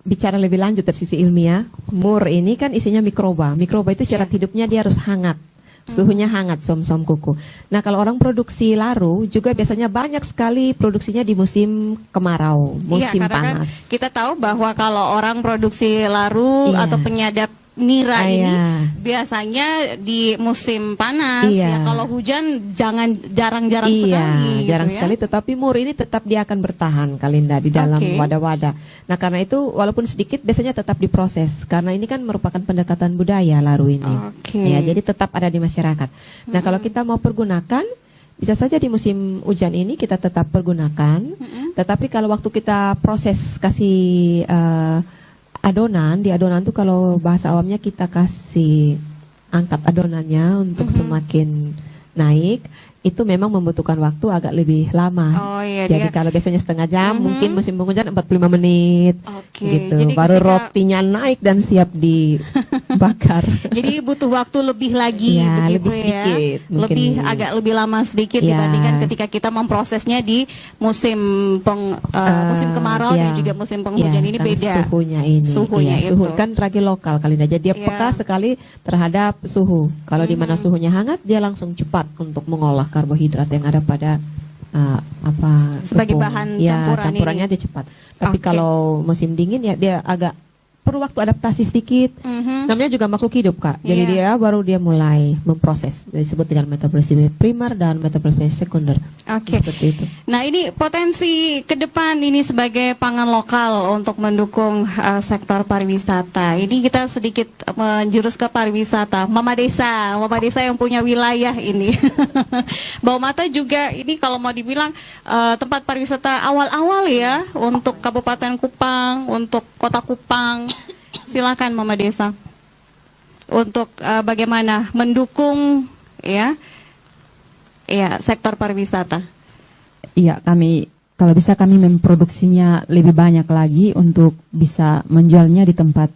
bicara lebih lanjut dari sisi ilmiah, mur ini kan isinya mikroba. Mikroba itu syarat hidupnya dia harus hangat. Suhunya hangat, som-som kuku. Nah kalau orang produksi laru juga biasanya banyak sekali produksinya di musim kemarau, musim Iya, karena panas. kan kita tahu bahwa kalau orang produksi laru Iya. atau penyadap nira ini Iya. biasanya di musim panas. Iya. Ya, kalau hujan jarang-jarang Iya, sekali. jarang gitu ya. sekali. Tetapi mur ini tetap dia akan bertahan, Kalinda, di dalam Oke. wadah-wadah. Nah, karena itu walaupun sedikit, biasanya tetap diproses. Karena ini kan merupakan pendekatan budaya laru ini. Oke. Ya, jadi tetap ada di masyarakat. Nah, kalau kita mau pergunakan, bisa saja di musim hujan ini kita tetap pergunakan. Tetapi kalau waktu kita proses kasih adonan, di adonan tuh kalau bahasa awamnya kita kasih angkat adonannya untuk semakin naik, itu memang membutuhkan waktu agak lebih lama. Oh, iya, Jadi dia- kalau biasanya setengah jam, mungkin musim penghujan 45 menit. Oke, Gitu. jadi Baru ketika- rotinya naik dan siap dibakar. Jadi butuh waktu lebih lagi Ya, begitu lebih ya. sedikit, mungkin. Lebih agak lebih lama sedikit Ya. dibandingkan ketika kita memprosesnya di musim musim kemarau dan ya. juga musim penghujan. Ya, Ini karena beda. Suhunya ini. Suhunya Iya, suhu itu. kan ragi lokal Kalinda. Jadi dia Ya. peka sekali terhadap suhu. Kalau di mana suhunya hangat, dia langsung cepat untuk mengolah karbohidrat yang ada pada Sebagai tepung. bahan Ya, campuran campurannya ini. dia cepat. Tapi Oke. kalau musim dingin ya dia agak perlu waktu adaptasi sedikit. Namanya juga makhluk hidup, Kak. Jadi Iya. dia mulai memproses. Disebut dengan metabolisme primer dan metabolisme sekunder. Oke. Seperti itu. Nah, ini potensi ke depan ini sebagai pangan lokal untuk mendukung sektor pariwisata. Ini kita sedikit menjurus ke pariwisata. Mama Desa yang punya wilayah ini. Baumata juga ini kalau mau dibilang tempat pariwisata awal-awal ya untuk Kabupaten Kupang, untuk Kota Kupang. Silakan Mama Desa. Untuk bagaimana mendukung ya sektor pariwisata. Iya, kalau bisa kami memproduksinya lebih banyak lagi untuk bisa menjualnya di tempat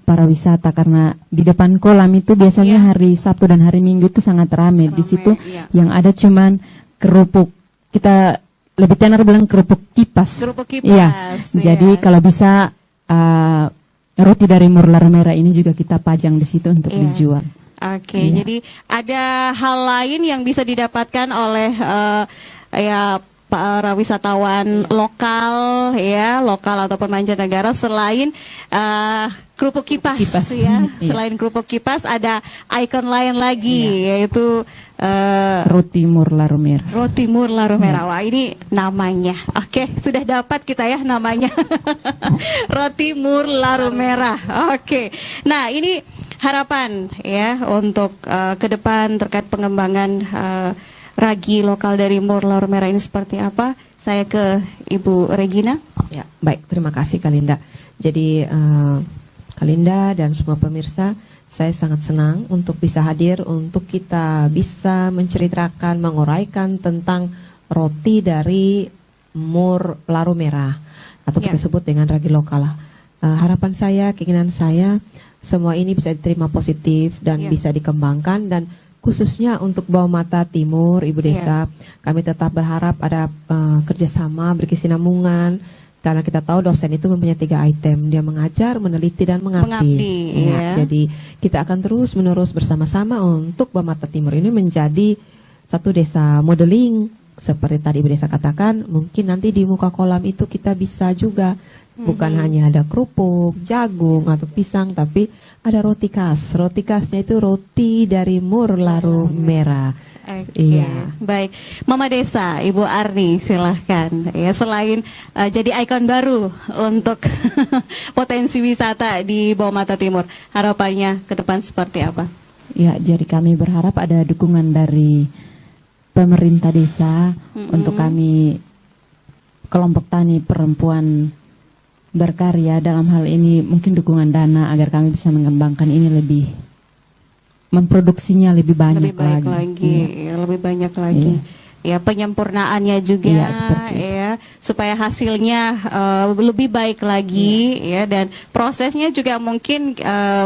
para wisata, karena di depan kolam itu biasanya hari Sabtu dan hari Minggu itu sangat ramai. Di situ iya. yang ada cuman kerupuk. Kita lebih tenar bilang kerupuk kipas. Kerupuk kipas, Iya. ya. Jadi kalau bisa roti dari Mur Larumera ini juga kita pajang di situ untuk Iya. dijual. Oke, Iya. jadi ada hal lain yang bisa didapatkan oleh ya para wisatawan lokal ya, lokal ataupun mancanegara selain kerupuk kipas, Kipas. ya. Iya. Selain kerupuk kipas ada ikon lain lagi yaitu Roti Mur Larumera. Roti Mur Larumera. Wah, ini namanya. Oke, sudah dapat kita ya namanya. Roti Mur Larumera. Oke. Nah, ini harapan ya untuk ke depan terkait pengembangan ragi lokal dari Mur Larumera ini seperti apa? Saya ke Ibu Regina. Ya, baik, terima kasih Kalinda. Jadi Kalinda dan semua pemirsa, saya sangat senang untuk bisa hadir untuk kita bisa menceritakan, menguraikan tentang roti dari Mur Larumera atau kita sebut dengan ragi lokal. Harapan saya, keinginan saya, semua ini bisa diterima positif dan bisa dikembangkan, dan khususnya untuk Bawah Mata Timur, Ibu Desa, kami tetap berharap ada kerjasama, berkesinambungan, karena kita tahu dosen itu mempunyai 3 item, dia mengajar, meneliti, dan mengabdi. Ya. Jadi kita akan terus menerus bersama-sama untuk Bawah Mata Timur ini menjadi satu desa modeling. Seperti tadi Ibu Desa katakan, mungkin nanti di muka kolam itu kita bisa juga bukan hanya ada kerupuk, jagung atau pisang, tapi ada roti khas. Roti khasnya itu roti dari Mur Larumera. Oke, Iya. baik. Mama Desa, Ibu Arni, silahkan. Ya, selain jadi ikon baru untuk potensi wisata di Bawah Mata Timur, harapannya ke depan seperti apa? Ya, jadi kami berharap ada dukungan dari pemerintah desa untuk kami kelompok tani perempuan berkarya dalam hal ini, mungkin dukungan dana agar kami bisa mengembangkan ini lebih, memproduksinya lebih banyak Lebih baik lagi. lagi, ya, lebih banyak lagi. Ya, penyempurnaannya juga, Iya, seperti itu. ya, supaya hasilnya lebih baik lagi, ya, dan prosesnya juga mungkin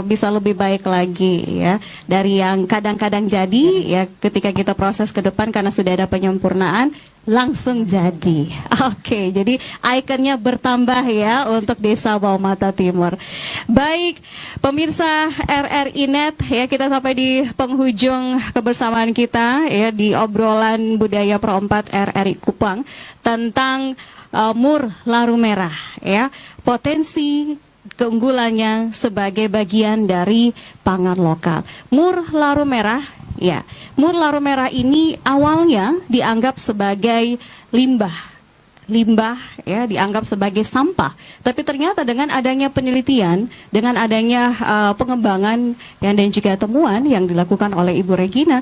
bisa lebih baik lagi, ya, dari yang kadang-kadang jadi, ya, ketika kita proses ke depan karena sudah ada penyempurnaan langsung jadi. Oke, jadi ikonnya bertambah ya untuk Desa Bawah Mata Timur. Baik, pemirsa RRI Net, ya, kita sampai di penghujung kebersamaan kita ya di obrolan budaya Pro 4 RRI Kupang tentang Mur Larumera, ya, potensi keunggulannya sebagai bagian dari pangan lokal. Mur Larumera, ya, Mur Larumera ini awalnya dianggap sebagai limbah, ya, dianggap sebagai sampah. Tapi ternyata dengan adanya penelitian, dengan adanya pengembangan dan juga temuan yang dilakukan oleh Ibu Regina,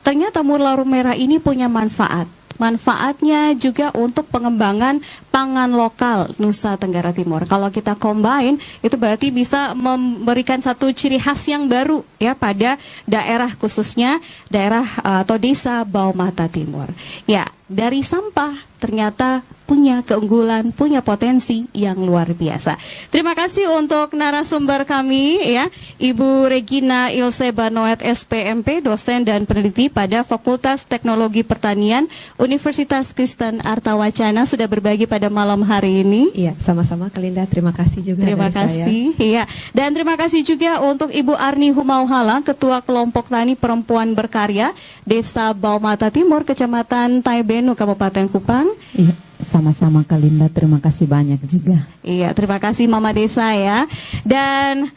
ternyata Mur Larumera ini punya manfaat. Manfaatnya juga untuk pengembangan pangan lokal Nusa Tenggara Timur. Kalau kita combine, itu berarti bisa memberikan satu ciri khas yang baru ya pada daerah, khususnya daerah atau desa Bawah Mata Timur. Ya, dari sampah ternyata punya keunggulan, punya potensi yang luar biasa. Terima kasih untuk narasumber kami ya, Ibu Regina Ilse Banoet SPMP, dosen dan peneliti pada Fakultas Teknologi Pertanian Universitas Kristen Artawacana, sudah berbagi pada malam hari ini. Iya, sama-sama Kalinda. Terima kasih juga Terima dari saya. kasih. Iya. Dan terima kasih juga untuk Ibu Arni Humauhala, Ketua Kelompok Tani Perempuan Berkarya Desa Bawah Mata Timur, Kecamatan Taibenu, Kabupaten Kupang. Iya, sama-sama Kalinda, terima kasih banyak juga. Iya, terima kasih Mama Desa ya. Dan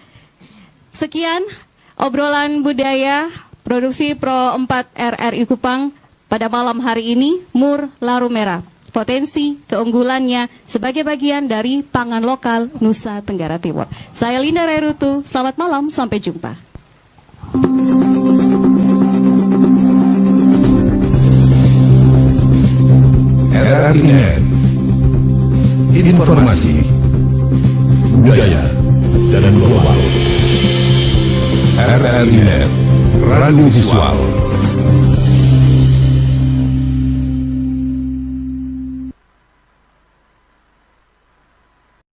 sekian obrolan budaya produksi Pro 4 RRI Kupang pada malam hari ini, Mur Larumera. Potensi keunggulannya sebagai bagian dari pangan lokal Nusa Tenggara Timur. Saya Linda Rerutu, selamat malam, sampai jumpa. RRI Net. Informasi, budaya, dan global. RRI Net, radio visual.